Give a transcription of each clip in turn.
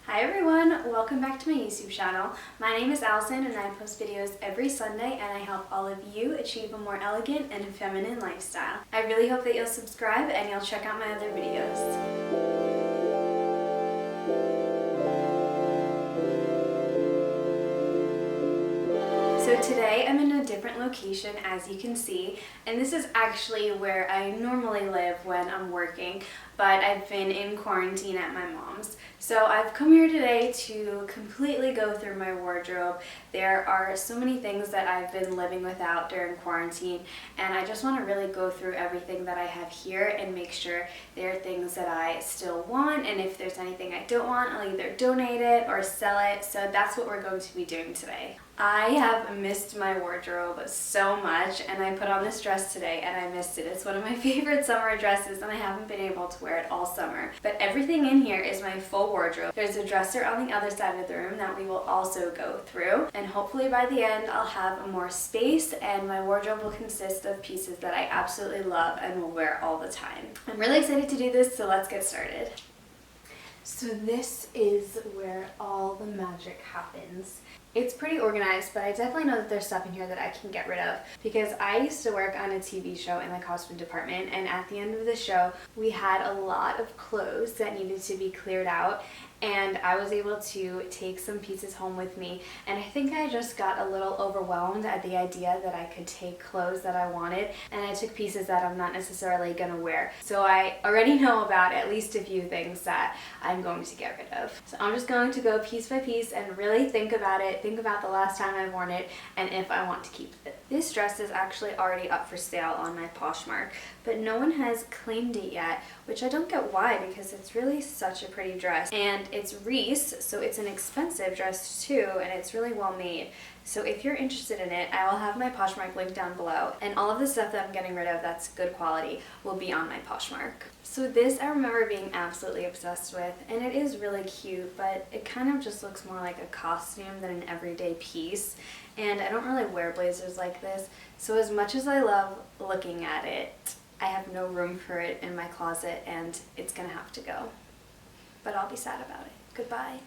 Hi everyone, welcome back to my YouTube channel. My name is Allison and I post videos every Sunday and I help all of you achieve a more elegant and feminine lifestyle. I really hope that you'll subscribe and you'll check out my other videos. So today I'm in a different location, as you can see, and this is actually where I normally live when I'm working, but I've been in quarantine at my mom's. So I've come here today to completely go through my wardrobe. There are so many things that I've been living without during quarantine, and I just want to really go through everything that I have here and make sure there are things that I still want, and if there's anything I don't want, I'll either donate it or sell it. So that's what we're going to be doing today. I have missed my wardrobe so much, and I put on this dress today and I missed it. It's one of my favorite summer dresses and I haven't been able to wear it all summer. But everything in here is my full wardrobe. There's a dresser on the other side of the room that we will also go through, and hopefully by the end I'll have more space and my wardrobe will consist of pieces that I absolutely love and will wear all the time. I'm really excited to do this, so let's get started. So this is where all the magic happens. It's pretty organized, but I definitely know that there's stuff in here that I can get rid of because I used to work on a TV show in the costume department, and at the end of the show we had a lot of clothes that needed to be cleared out, and I was able to take some pieces home with me, and I think I just got a little overwhelmed at the idea that I could take clothes that I wanted and I took pieces that I'm not necessarily gonna wear. So I already know about at least a few things that I'm going to get rid of. So I'm just going to go piece by piece and really think about it, think about the last time I've worn it and if I want to keep it. This dress is actually already up for sale on my Poshmark, but no one has claimed it yet, which I don't get why, because it's really such a pretty dress. And it's Reese, so it's an expensive dress too, and it's really well made. So if you're interested in it, I will have my Poshmark link down below, and all of the stuff that I'm getting rid of that's good quality will be on my Poshmark. So this I remember being absolutely obsessed with, and it is really cute, but it kind of just looks more like a costume than an everyday piece, and I don't really wear blazers like this, so as much as I love looking at it, I have no room for it in my closet and it's gonna have to go. But I'll be sad about it. Goodbye.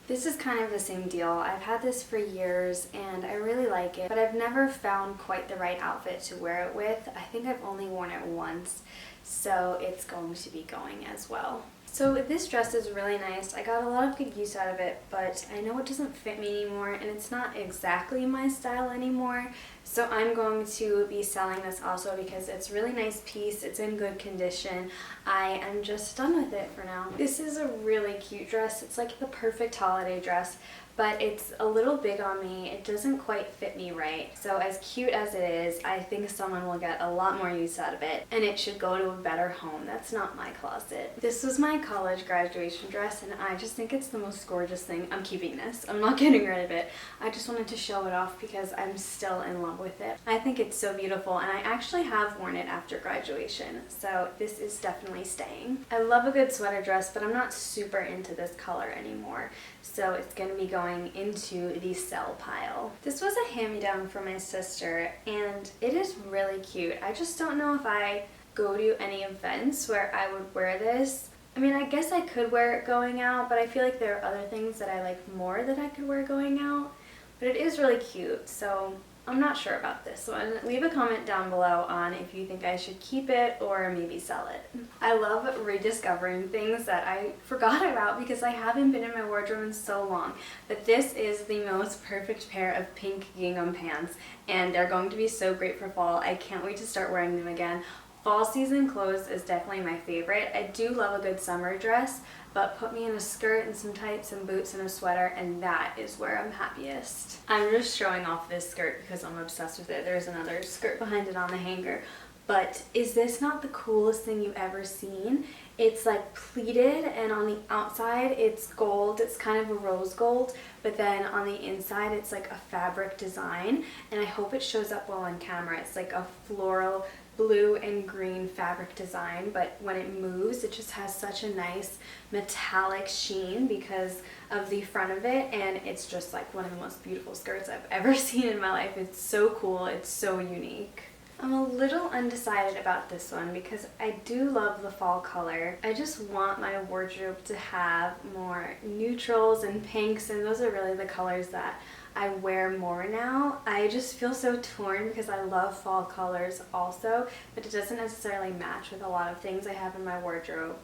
This is kind of the same deal. I've had this for years and I really like it, but I've never found quite the right outfit to wear it with. I think I've only worn it once, so it's going to be going as well. So this dress is really nice. I got a lot of good use out of it, but I know it doesn't fit me anymore and it's not exactly my style anymore. So I'm going to be selling this also because it's a really nice piece. It's in good condition. I am just done with it for now. This is a really cute dress. It's like the perfect holiday dress, but it's a little big on me. It doesn't quite fit me right. So as cute as it is, I think someone will get a lot more use out of it, and it should go to a better home. That's not my closet. This was my college graduation dress, and I just think it's the most gorgeous thing. I'm keeping this. I'm not getting rid of it. I just wanted to show it off because I'm still in love with it. I think it's so beautiful, and I actually have worn it after graduation, so this is definitely staying. I love a good sweater dress, but I'm not super into this color anymore, so it's going to be going into the sell pile. This was a hand-me-down from my sister, and it is really cute. I just don't know if I go to any events where I would wear this. I mean, I guess I could wear it going out, but I feel like there are other things that I like more that I could wear going out. But it is really cute, so I'm not sure about this one. Leave a comment down below on if you think I should keep it or maybe sell it. I love rediscovering things that I forgot about because I haven't been in my wardrobe in so long. But this is the most perfect pair of pink gingham pants, and they're going to be so great for fall. I can't wait to start wearing them again. Fall season clothes is definitely my favorite. I do love a good summer dress, but put me in a skirt and some tights and boots and a sweater and that is where I'm happiest. I'm just showing off this skirt because I'm obsessed with it. There's another skirt behind it on the hanger. But is this not the coolest thing you've ever seen? It's like pleated, and on the outside it's gold. It's kind of a rose gold, but then on the inside it's like a fabric design, and I hope it shows up well on camera. It's like a floral blue and green fabric design, but when it moves it just has such a nice metallic sheen because of the front of it, and it's just like one of the most beautiful skirts I've ever seen in my life. It's so cool, it's so unique. I'm a little undecided about this one because I do love the fall color. I just want my wardrobe to have more neutrals and pinks, and those are really the colors that I wear more now. I just feel so torn because I love fall colors also, but it doesn't necessarily match with a lot of things I have in my wardrobe.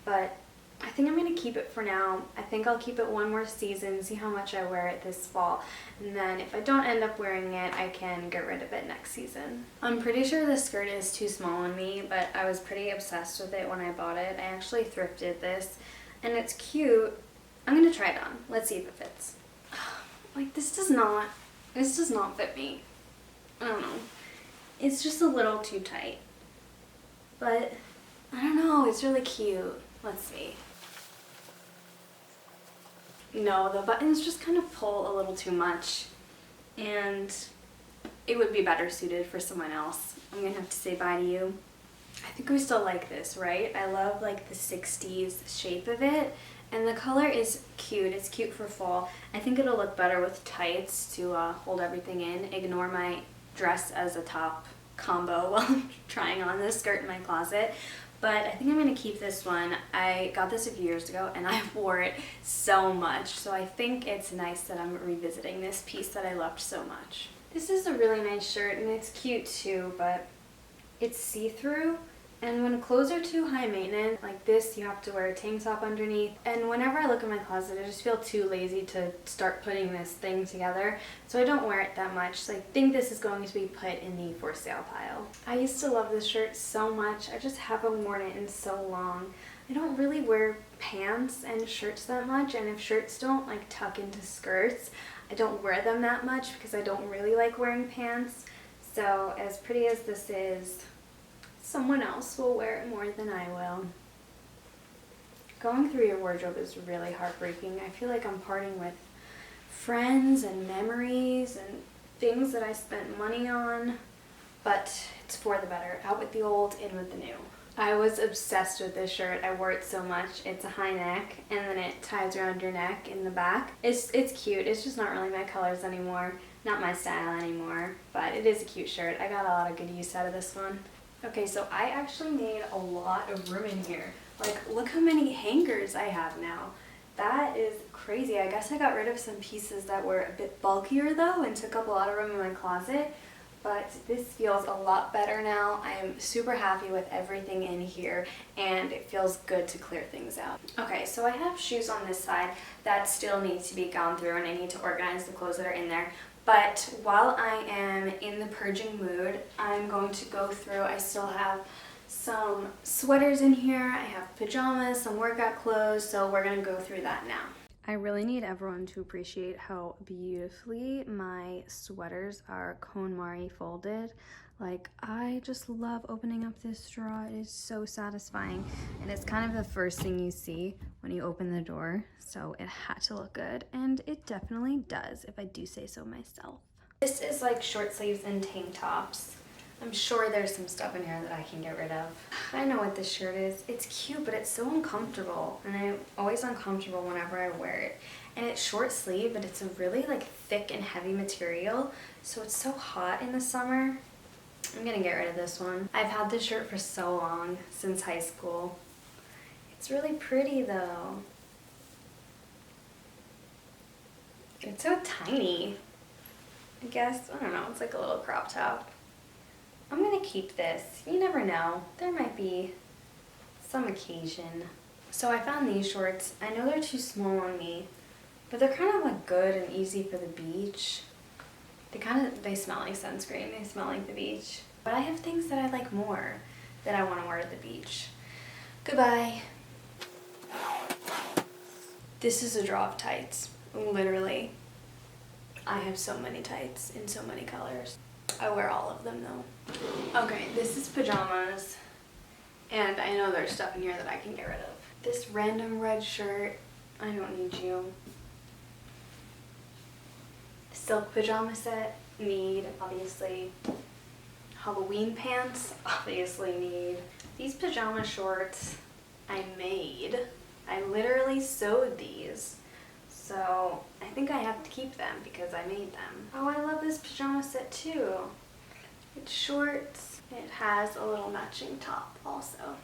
But I think I'm going to keep it for now. I think I'll keep it one more season, see how much I wear it this fall, and then if I don't end up wearing it, I can get rid of it next season. I'm pretty sure this skirt is too small on me, but I was pretty obsessed with it when I bought it. I actually thrifted this, and it's cute. I'm going to try it on. Let's see if it fits. Like, this does not fit me. I don't know. It's just a little too tight. But, I don't know, it's really cute. Let's see. No, the buttons just kind of pull a little too much, and it would be better suited for someone else. I'm gonna have to say bye to you. I think we still like this, right? I love like the 60s shape of it, and the color is cute. It's cute for fall. I think it'll look better with tights to hold everything in. Ignore my dress as a top combo while I'm trying on this skirt in my closet. But I think I'm going to keep this one. I got this a few years ago and I wore it so much. So I think it's nice that I'm revisiting this piece that I loved so much. This is a really nice shirt and it's cute too, but it's see-through. And when clothes are too high maintenance, like this, you have to wear a tank top underneath. And whenever I look in my closet, I just feel too lazy to start putting this thing together. So I don't wear it that much. So I think this is going to be put in the for sale pile. I used to love this shirt so much. I just haven't worn it in so long. I don't really wear pants and shirts that much. And if shirts don't like tuck into skirts, I don't wear them that much because I don't really like wearing pants. So as pretty as this is, someone else will wear it more than I will. Going through your wardrobe is really heartbreaking. I feel like I'm parting with friends and memories and things that I spent money on, but it's for the better. Out with the old, in with the new. I was obsessed with this shirt. I wore it so much. It's a high neck and then it ties around your neck in the back. It's cute. It's just not really my colors anymore. Not my style anymore, but it is a cute shirt. I got a lot of good use out of this one. Okay, so I actually made a lot of room in here. Like, look how many hangers I have now. That is crazy. I guess I got rid of some pieces that were a bit bulkier though and took up a lot of room in my closet. But this feels a lot better now. I'm super happy with everything in here and it feels good to clear things out. Okay, so I have shoes on this side that still need to be gone through and I need to organize the clothes that are in there. But while I am in the purging mood, I'm going to go through. I still have some sweaters in here. I have pajamas, some workout clothes, so we're gonna go through that now. I really need everyone to appreciate how beautifully my sweaters are KonMari folded. Like, I just love opening up this drawer. It is so satisfying. And it's kind of the first thing you see when you open the door. So it had to look good. And it definitely does, if I do say so myself. This is like short sleeves and tank tops. I'm sure there's some stuff in here that I can get rid of. I know what this shirt is. It's cute, but it's so uncomfortable. And I'm always uncomfortable whenever I wear it. And it's short sleeve, but it's a really like thick and heavy material. So it's so hot in the summer. I'm gonna get rid of this one. I've had this shirt for so long, since high school. It's really pretty though. It's so tiny. I guess, I don't know, it's like a little crop top. I'm gonna keep this. You never know. There might be some occasion. So I found these shorts. I know they're too small on me, but they're kind of like good and easy for the beach. They smell like sunscreen. They smell like the beach. But I have things that I like more that I want to wear at the beach. Goodbye. This is a drawer of tights. Literally. I have so many tights in so many colors. I wear all of them though. Okay, this is pajamas. And I know there's stuff in here that I can get rid of. This random red shirt, I don't need you. Silk pajama set, need, obviously. Halloween pants, obviously need. These pajama shorts I made. I literally sewed these. So I think I have to keep them because I made them. Oh, I love this pajama set too. It's shorts. It has a little matching top also.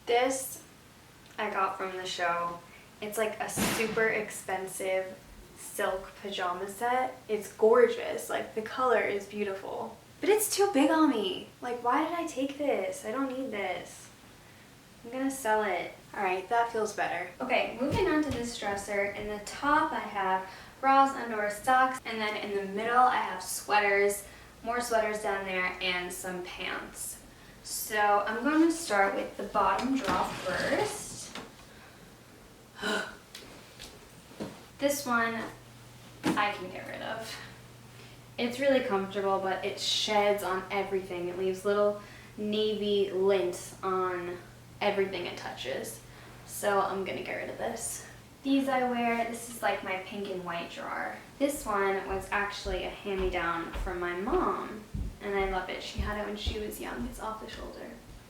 This I got from the show. It's like a super expensive silk pajama set. It's gorgeous. Like, the color is beautiful. But it's too big on me. Like, why did I take this? I don't need this. I'm gonna sell it. Alright, that feels better. Okay, moving on to this dresser. In the top I have bras, underwear, socks, and then in the middle I have sweaters, more sweaters down there, and some pants. So I'm going to start with the bottom drawer first. This one I can get rid of. It's really comfortable, but it sheds on everything. It leaves little navy lints on everything it touches. So I'm gonna get rid of this. These I wear. This is like my pink and white drawer. This one was actually a hand-me-down from my mom, and I love it. She had it when she was young. It's off the shoulder.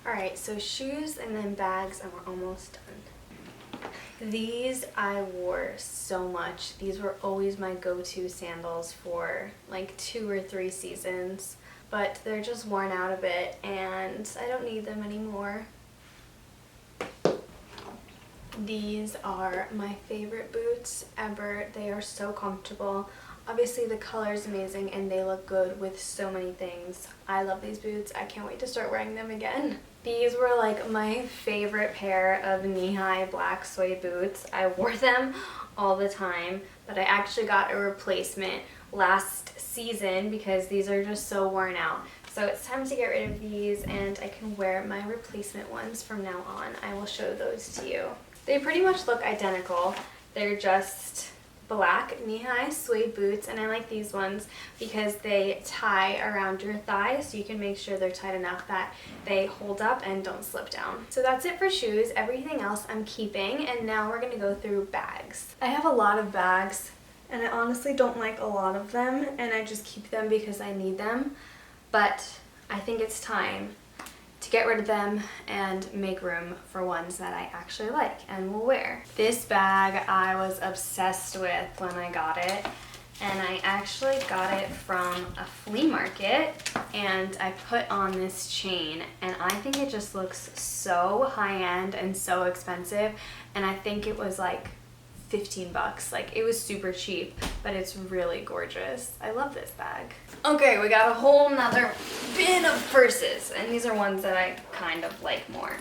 Alright, so shoes and then bags, and we're almost done. These I wore so much. These were always my go-to sandals for like 2 or 3 seasons, but they're just worn out a bit and I don't need them anymore. These are my favorite boots ever. They are so comfortable. Obviously the color is amazing and they look good with so many things. I love these boots. I can't wait to start wearing them again. These were like my favorite pair of knee-high black suede boots. I wore them all the time, but I actually got a replacement last season because these are just so worn out. So it's time to get rid of these and I can wear my replacement ones from now on. I will show those to you. They pretty much look identical. They're just black knee-high suede boots, and I like these ones because they tie around your thighs, so you can make sure they're tight enough that they hold up and don't slip down. So that's it for shoes. Everything else I'm keeping, and now we're gonna go through bags. I have a lot of bags and I honestly don't like a lot of them, and I just keep them because I need them, but I think it's time to get rid of them and make room for ones that I actually like and will wear. This bag I was obsessed with when I got it, and I actually got it from a flea market, and I put on this chain, and I think it just looks so high-end and so expensive, and I think it was like 15 bucks. Like, it was super cheap, but it's really gorgeous. I love this bag. Okay, we got a whole nother bin of purses, and these are ones that I kind of like more.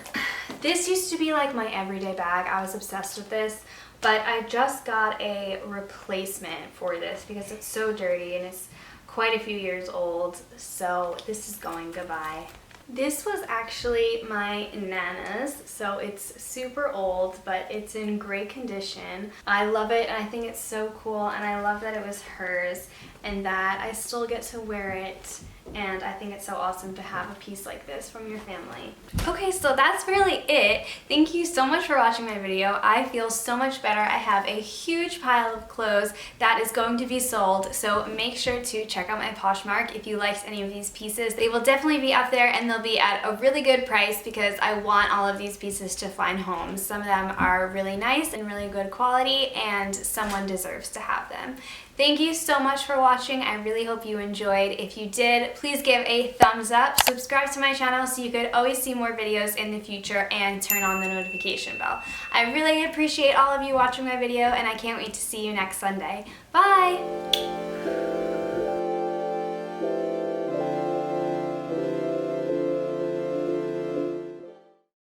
This used to be like my everyday bag. I was obsessed with this, but I just got a replacement for this because it's so dirty and it's quite a few years old, so this is going goodbye. This was actually my Nana's, so it's super old, but it's in great condition. I love it, and I think it's so cool, and I love that it was hers and that I still get to wear it, and I think it's so awesome to have a piece like this from your family. Okay, so that's really it. Thank you so much for watching my video. I feel so much better. I have a huge pile of clothes that is going to be sold, so make sure to check out my Poshmark if you liked any of these pieces. They will definitely be up there, and they'll be at a really good price because I want all of these pieces to find homes. Some of them are really nice and really good quality, and someone deserves to have them. Thank you so much for watching. I really hope you enjoyed. If you did, please give a thumbs up, subscribe to my channel so you could always see more videos in the future, and turn on the notification bell. I really appreciate all of you watching my video, and I can't wait to see you next Sunday. Bye!